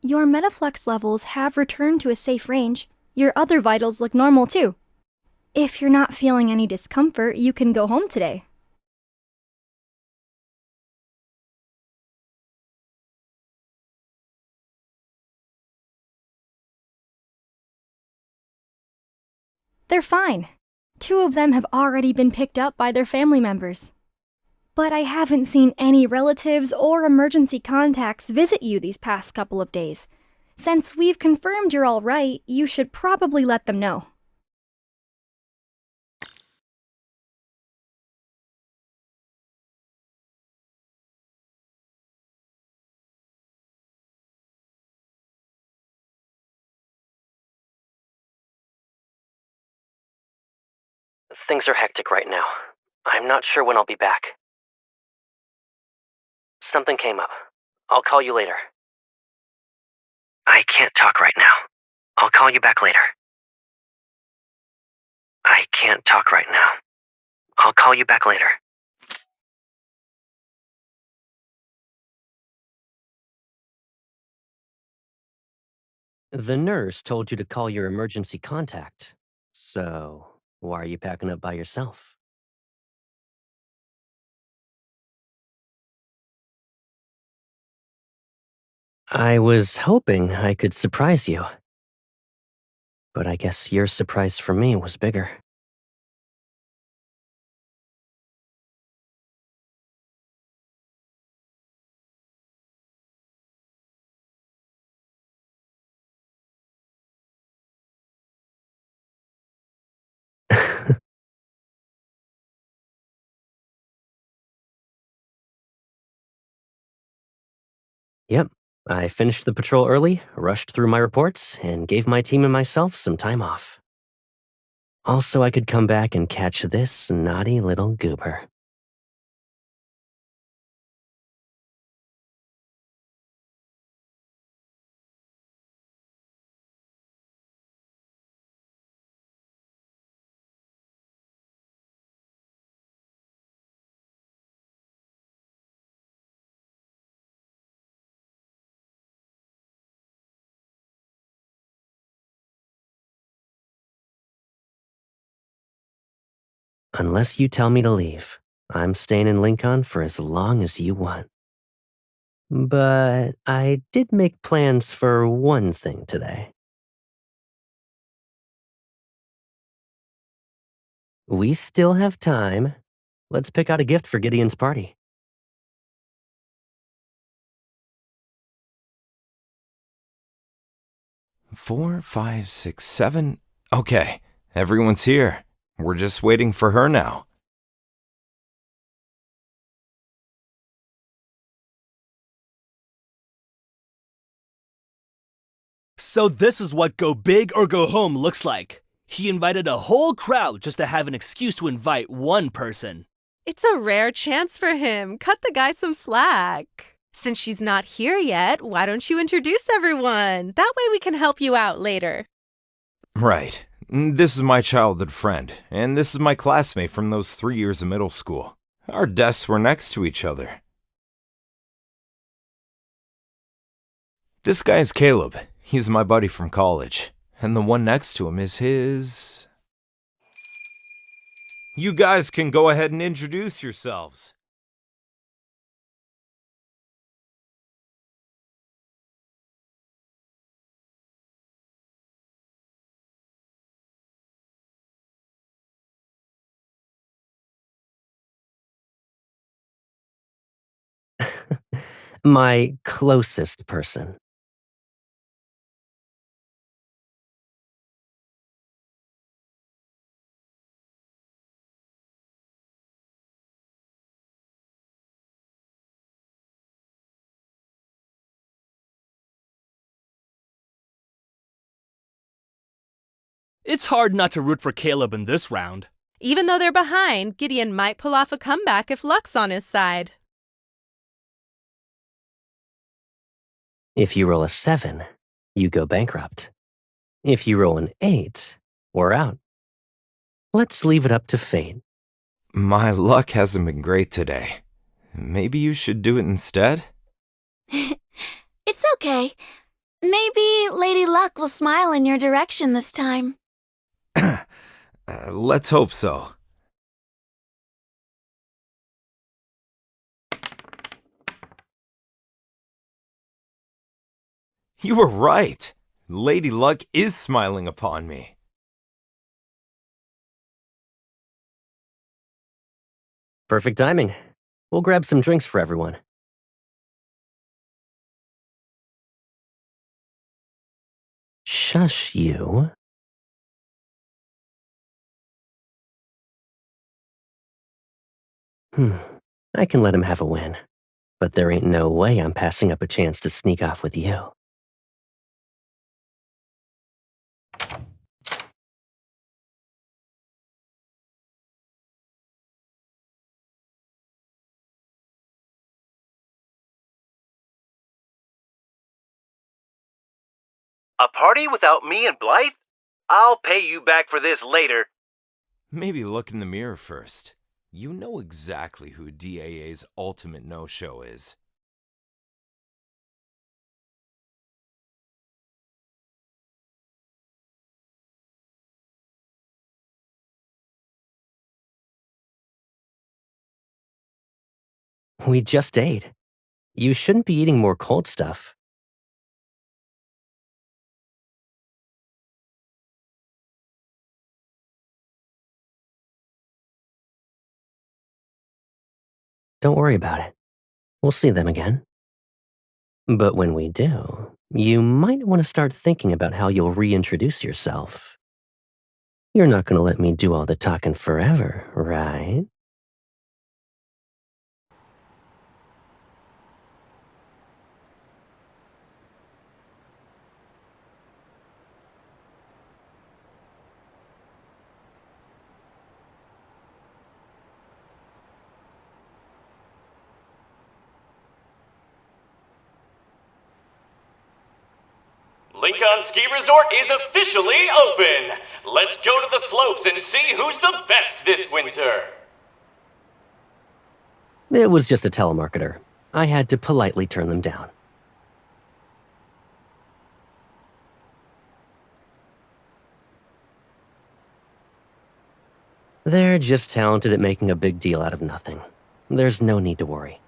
Your metaflux levels have returned to a safe range. Your other vitals look normal too. If you're not feeling any discomfort, you can go home today. They're fine. 2 of them have already been picked up by their family members. But I haven't seen any relatives or emergency contacts visit you these past couple of days. Since we've confirmed you're all right, you should probably let them know. Things are hectic right now. I'm not sure when I'll be back. Something came up. I'll call you later. I can't talk right now. I'll call you back later. I can't talk right now. I'll call you back later. The nurse told you to call your emergency contact. So, why are you packing up by yourself? I was hoping I could surprise you. But I guess your surprise for me was bigger. Yep, I finished the patrol early, rushed through my reports, and gave my team and myself some time off. Also, I could come back and catch this naughty little goober. Unless you tell me to leave, I'm staying in Lincoln for as long as you want. But I did make plans for one thing today. We still have time. Let's pick out a gift for Gideon's party. 4, 5, 6, 7. Okay, everyone's here. We're just waiting for her now. So this is what go big or go home looks like. He invited a whole crowd just to have an excuse to invite one person. It's a rare chance for him. Cut the guy some slack. Since she's not here yet, why don't you introduce everyone? That way we can help you out later. Right. This is my childhood friend, and this is my classmate from those 3 years of middle school. Our desks were next to each other. This guy is Caleb. He's my buddy from college. And the one next to him is his... You guys can go ahead and introduce yourselves. My closest person. It's hard not to root for Caleb in this round. Even though they're behind, Gideon might pull off a comeback if luck's on his side. If you roll a 7, you go bankrupt. If you roll an 8, we're out. Let's leave it up to fate. My luck hasn't been great today. Maybe you should do it instead? It's okay. Maybe Lady Luck will smile in your direction this time. Let's hope so. You were right. Lady Luck is smiling upon me. Perfect timing. We'll grab some drinks for everyone. Shush, you. I can let him have a win, but there ain't no way I'm passing up a chance to sneak off with you. A party without me and Blythe? I'll pay you back for this later. Maybe look in the mirror first. You know exactly who DAA's ultimate no-show is. We just ate. You shouldn't be eating more cold stuff. Don't worry about it. We'll see them again. But when we do, you might want to start thinking about how you'll reintroduce yourself. You're not going to let me do all the talking forever, right? Lincoln Ski Resort is officially open! Let's go to the slopes and see who's the best this winter! It was just a telemarketer. I had to politely turn them down. They're just talented at making a big deal out of nothing. There's no need to worry.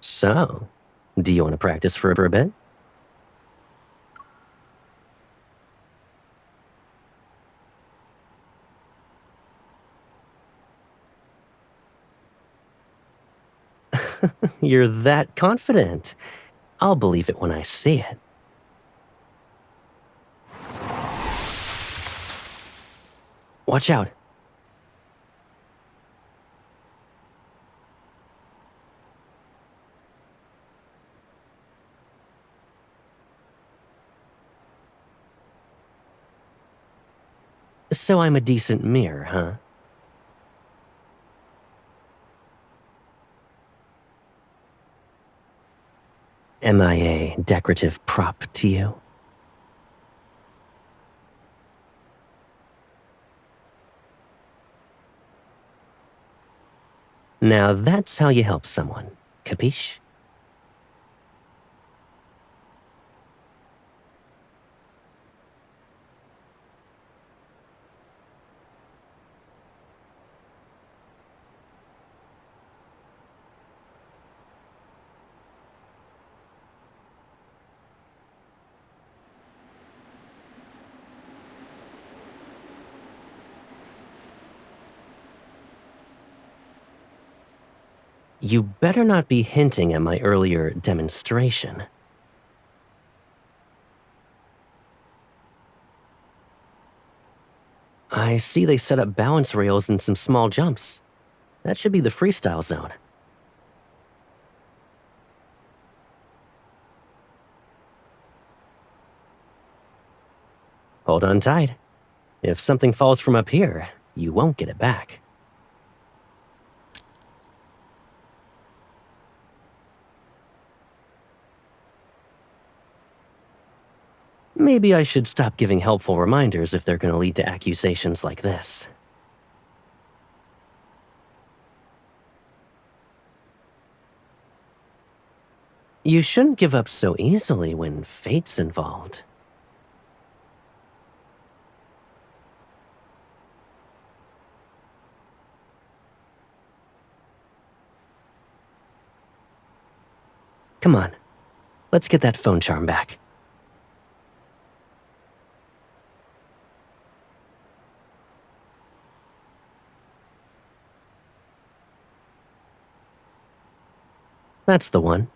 So, do you want to practice for a bit? You're that confident. I'll believe it when I see it. Watch out. So I'm a decent mirror, huh? Am I a decorative prop to you? Now that's how you help someone, capiche? You better not be hinting at my earlier demonstration. I see they set up balance rails and some small jumps. That should be the freestyle zone. Hold on tight. If something falls from up here, you won't get it back. Maybe I should stop giving helpful reminders if they're gonna lead to accusations like this. You shouldn't give up so easily when fate's involved. Come on, let's get that phone charm back. That's the one.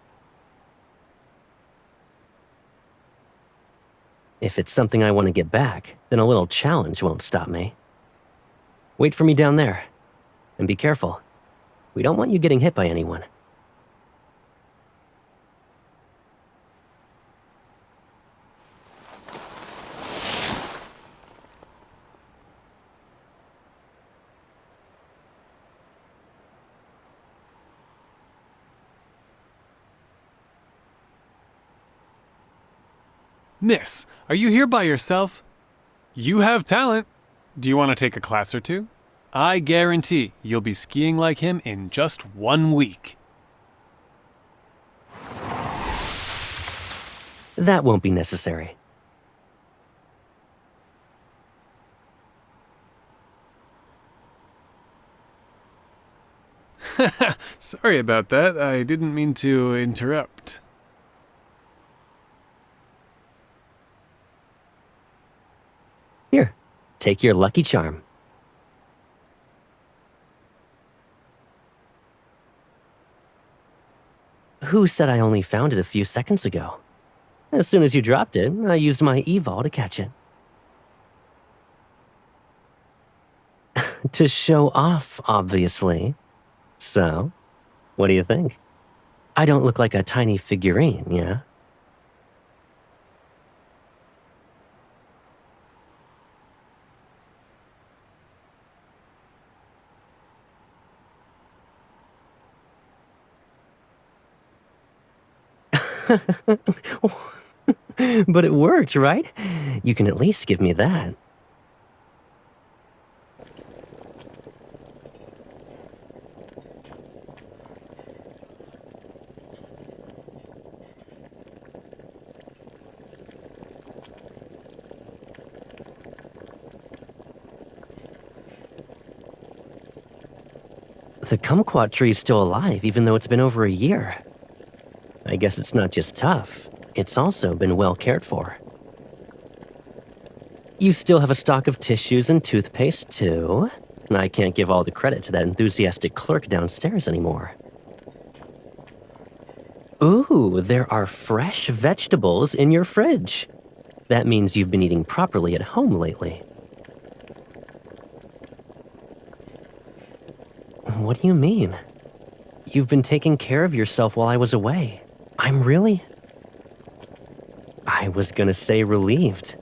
If it's something I want to get back, then a little challenge won't stop me. Wait for me down there. And be careful. We don't want you getting hit by anyone. Miss, are you here by yourself? You have talent. Do you want to take a class or two? I guarantee you'll be skiing like him in just 1 week. That won't be necessary. Sorry about that. I didn't mean to interrupt. Here, take your lucky charm. Who said I only found it a few seconds ago? As soon as you dropped it, I used my evol to catch it. To show off, obviously. So, what do you think? I don't look like a tiny figurine, yeah? But it worked, right? You can at least give me that. The kumquat tree's still alive, even though it's been over a year. I guess it's not just tough, it's also been well cared for. You still have a stock of tissues and toothpaste, too. And I can't give all the credit to that enthusiastic clerk downstairs anymore. Ooh, there are fresh vegetables in your fridge. That means you've been eating properly at home lately. What do you mean? You've been taking care of yourself while I was away. I'm really... I was gonna say relieved.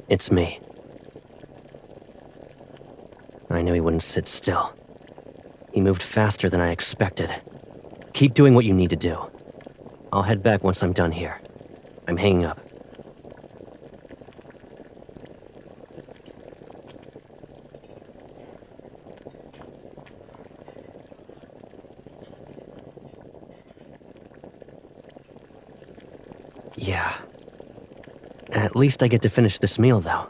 It's me. I knew he wouldn't sit still. He moved faster than I expected. Keep doing what you need to do. I'll head back once I'm done here. I'm hanging up. Yeah. At least I get to finish this meal, though.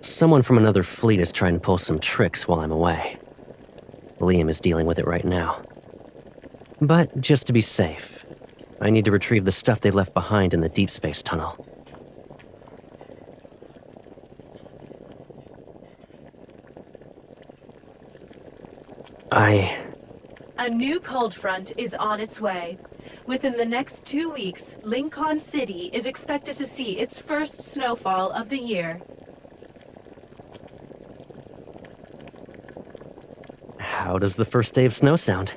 Someone from another fleet is trying to pull some tricks while I'm away. Liam is dealing with it right now. But just to be safe, I need to retrieve the stuff they left behind in the Deepspace tunnel. A new cold front is on its way. Within the next 2 weeks, Lincoln City is expected to see its first snowfall of the year. How does the first day of snow sound?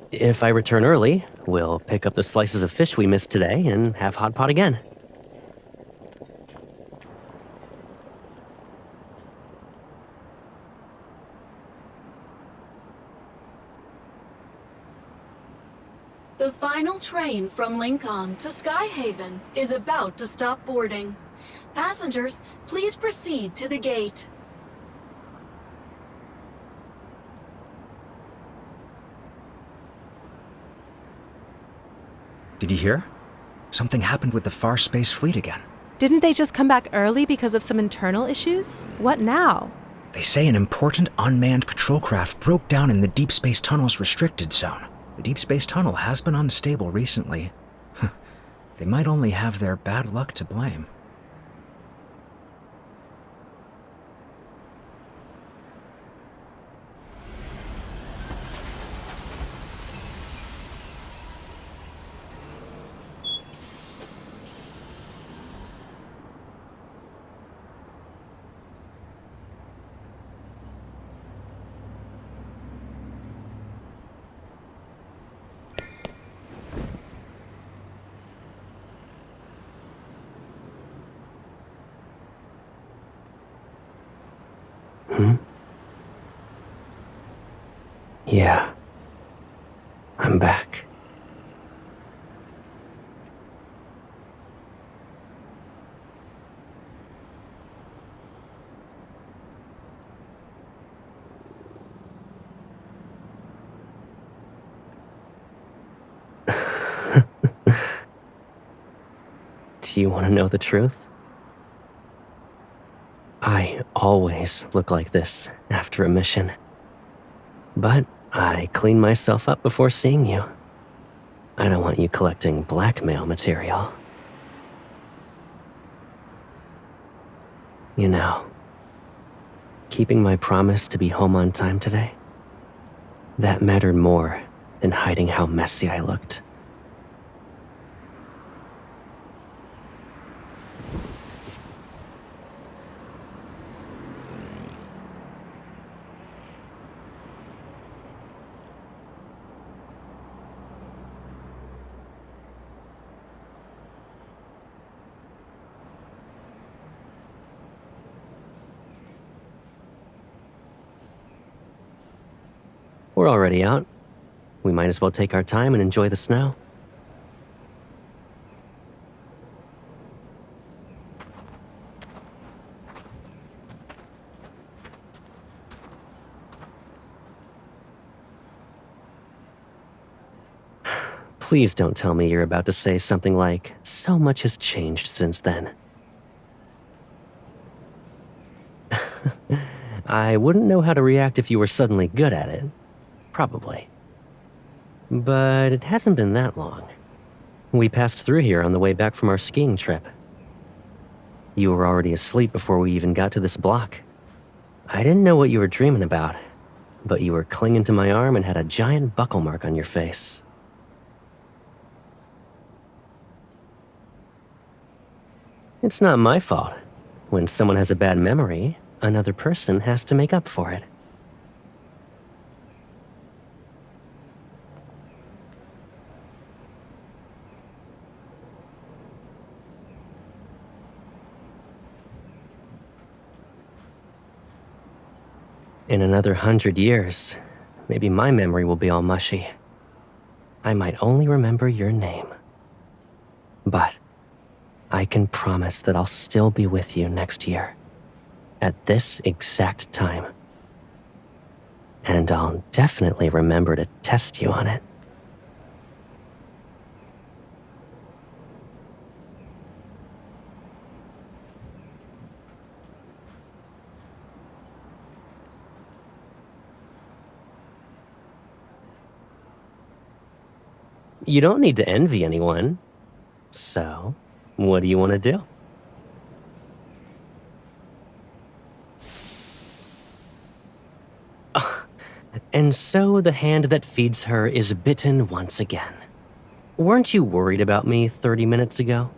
If I return early, we'll pick up the slices of fish we missed today and have hot pot again. The final train from Lincoln to Skyhaven is about to stop boarding. Passengers, please proceed to the gate. Did you hear? Something happened with the Far Space Fleet again. Didn't they just come back early because of some internal issues? What now? They say an important unmanned patrol craft broke down in the Deepspace Tunnel's restricted zone. The Deepspace Tunnel has been unstable recently. They might only have their bad luck to blame. Yeah. I'm back. Do you want to know the truth? I always look like this after a mission. But I clean myself up before seeing you. I don't want you collecting blackmail material. You know, keeping my promise to be home on time today, that mattered more than hiding how messy I looked. We're already out. We might as well take our time and enjoy the snow. Please don't tell me you're about to say something like, "So much has changed since then." I wouldn't know how to react if you were suddenly good at it. Probably. But it hasn't been that long. We passed through here on the way back from our skiing trip. You were already asleep before we even got to this block. I didn't know what you were dreaming about, but you were clinging to my arm and had a giant buckle mark on your face. It's not my fault. When someone has a bad memory, another person has to make up for it. In another 100 years, maybe my memory will be all mushy. I might only remember your name. But I can promise that I'll still be with you next year, at this exact time. And I'll definitely remember to test you on it. You don't need to envy anyone. So, what do you want to do? And so the hand that feeds her is bitten once again. Weren't you worried about me 30 minutes ago?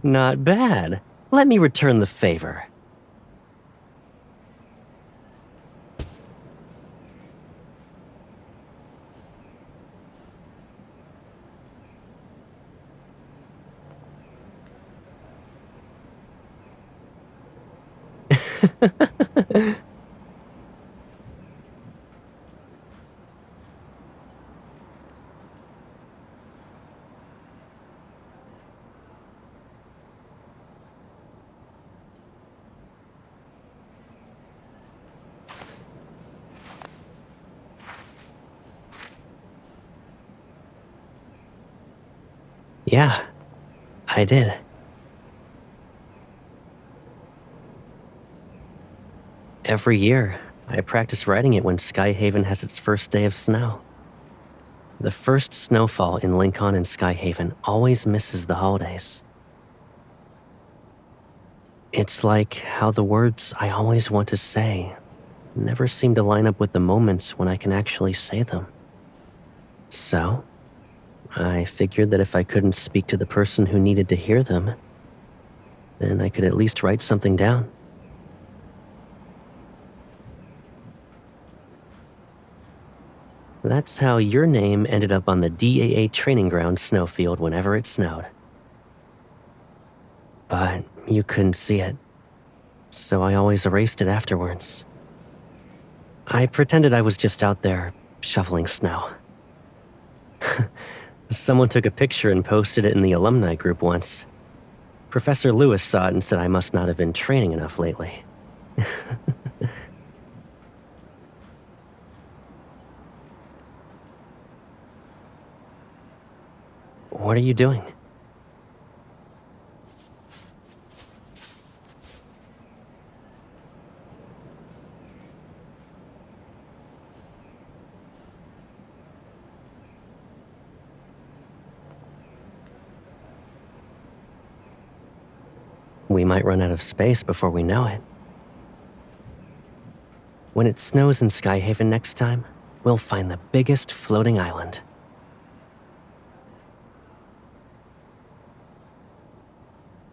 Not bad. Let me return the favor. Yeah, I did. Every year, I practice writing it when Skyhaven has its first day of snow. The first snowfall in Lincoln and Skyhaven always misses the holidays. It's like how the words I always want to say never seem to line up with the moments when I can actually say them. So, I figured that if I couldn't speak to the person who needed to hear them, then I could at least write something down. That's how your name ended up on the DAA training ground snowfield whenever it snowed. But you couldn't see it, so I always erased it afterwards. I pretended I was just out there shoveling snow. Someone took a picture and posted it in the alumni group once. Professor Lewis saw it and said I must not have been training enough lately. What are you doing? We might run out of space before we know it. When it snows in Skyhaven next time, we'll find the biggest floating island.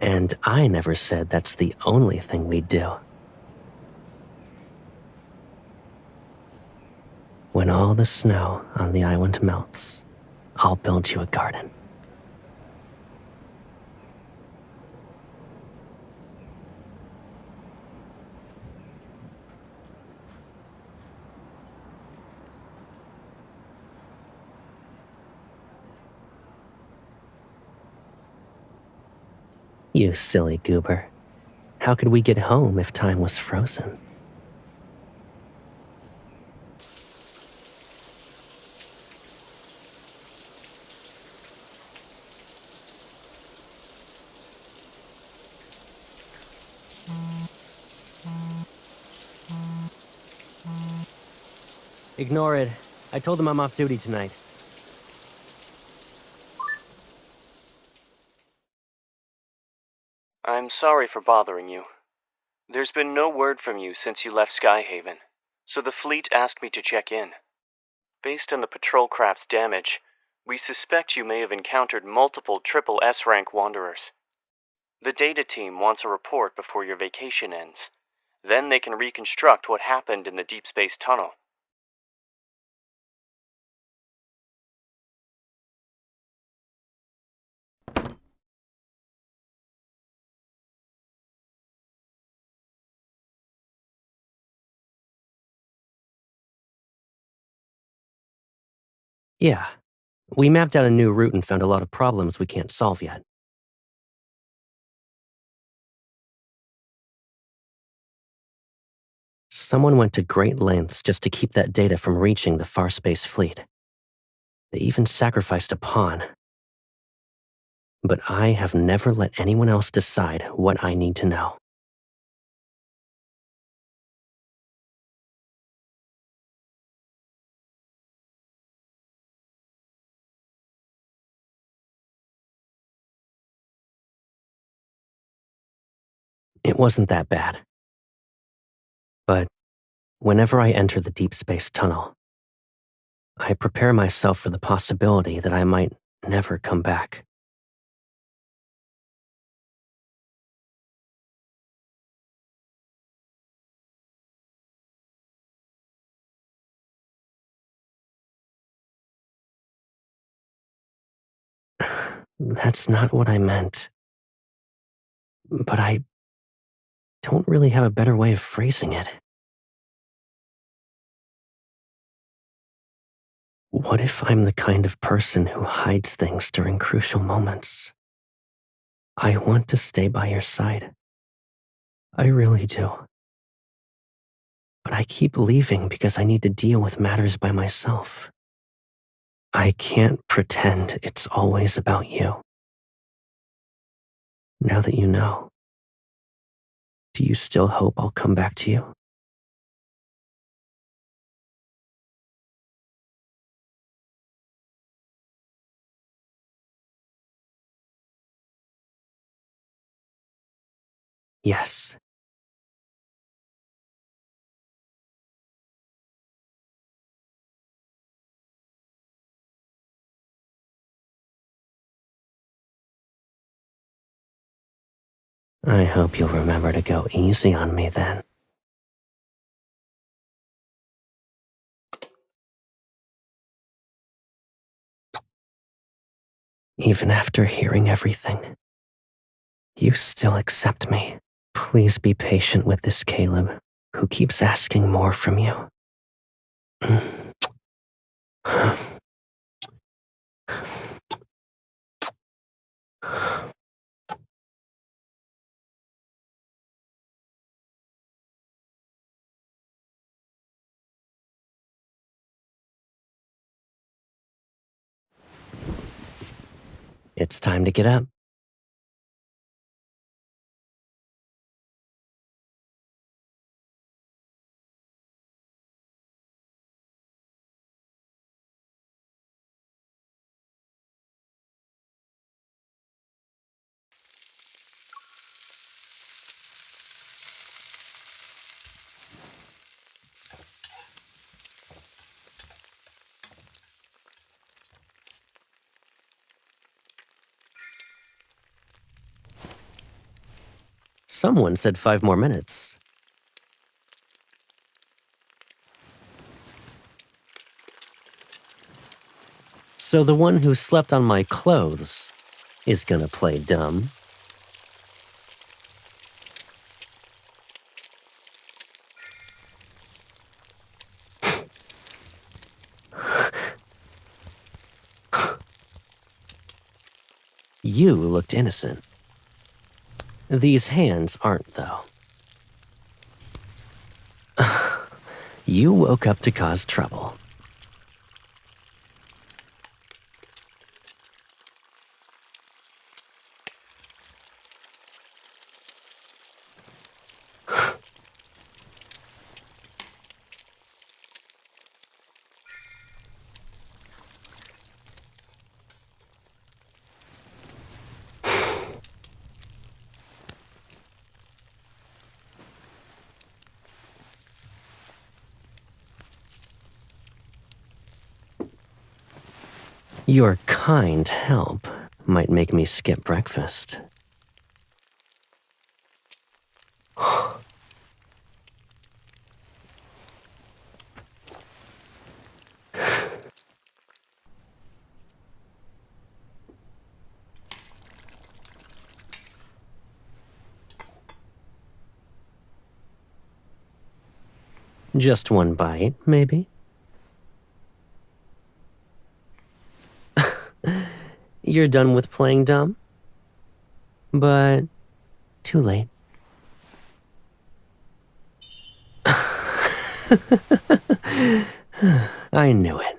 And I never said that's the only thing we'd do. When all the snow on the island melts, I'll build you a garden. You silly goober. How could we get home if time was frozen? Ignore it. I told them I'm off duty tonight. I'm sorry for bothering you. There's been no word from you since you left Skyhaven, so the fleet asked me to check in. Based on the patrol craft's damage, we suspect you may have encountered multiple triple S-rank wanderers. The data team wants a report before your vacation ends. Then they can reconstruct what happened in the Deepspace tunnel. Yeah. We mapped out a new route and found a lot of problems we can't solve yet. Someone went to great lengths just to keep that data from reaching the Far Space Fleet. They even sacrificed a pawn. But I have never let anyone else decide what I need to know. It wasn't that bad. But whenever I enter the deep space tunnel, I prepare myself for the possibility that I might never come back. That's not what I meant. But I don't really have a better way of phrasing it. What if I'm the kind of person who hides things during crucial moments? I want to stay by your side. I really do. But I keep leaving because I need to deal with matters by myself. I can't pretend it's always about you. Now that you know, do you still hope I'll come back to you? Yes. I hope you'll remember to go easy on me then. Even after hearing everything, you still accept me. Please be patient with this Caleb, who keeps asking more from you. It's time to get up. Someone said 5 more minutes. So the one who slept on my clothes is gonna play dumb. You looked innocent. These hands aren't, though. You woke up to cause trouble. Your kind help might make me skip breakfast. Just one bite, maybe? You're done with playing dumb? But too late. I knew it.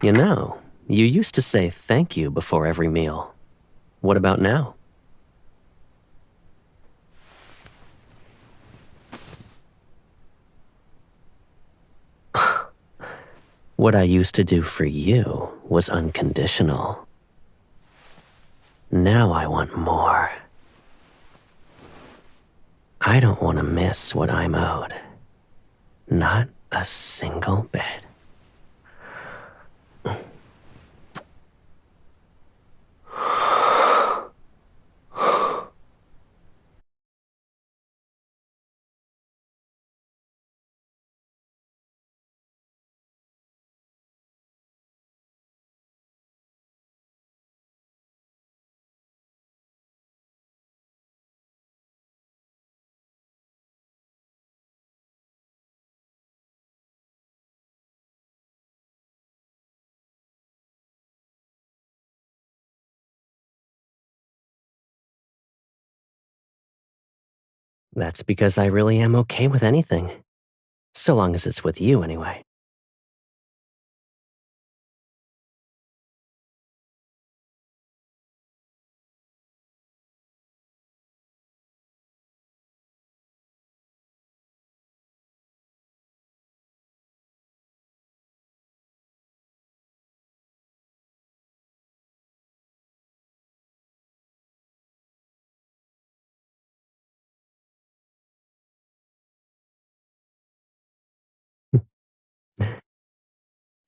You know, you used to say thank you before every meal. What about now? What I used to do for you was unconditional. Now I want more. I don't want to miss what I'm owed. Not a single bit. That's because I really am okay with anything. So long as it's with you, anyway.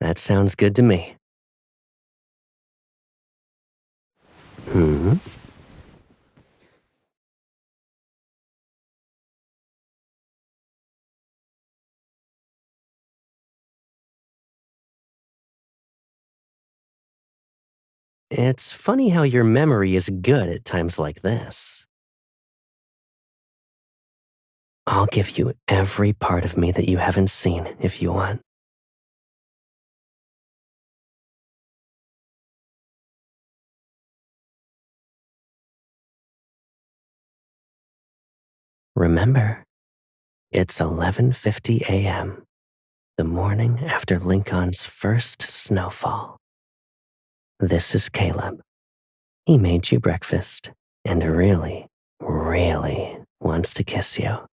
That sounds good to me. Hmm? It's funny how your memory is good at times like this. I'll give you every part of me that you haven't seen if you want. Remember, it's 11:50 a.m., the morning after Lincoln's first snowfall. This is Caleb. He made you breakfast and really, really wants to kiss you.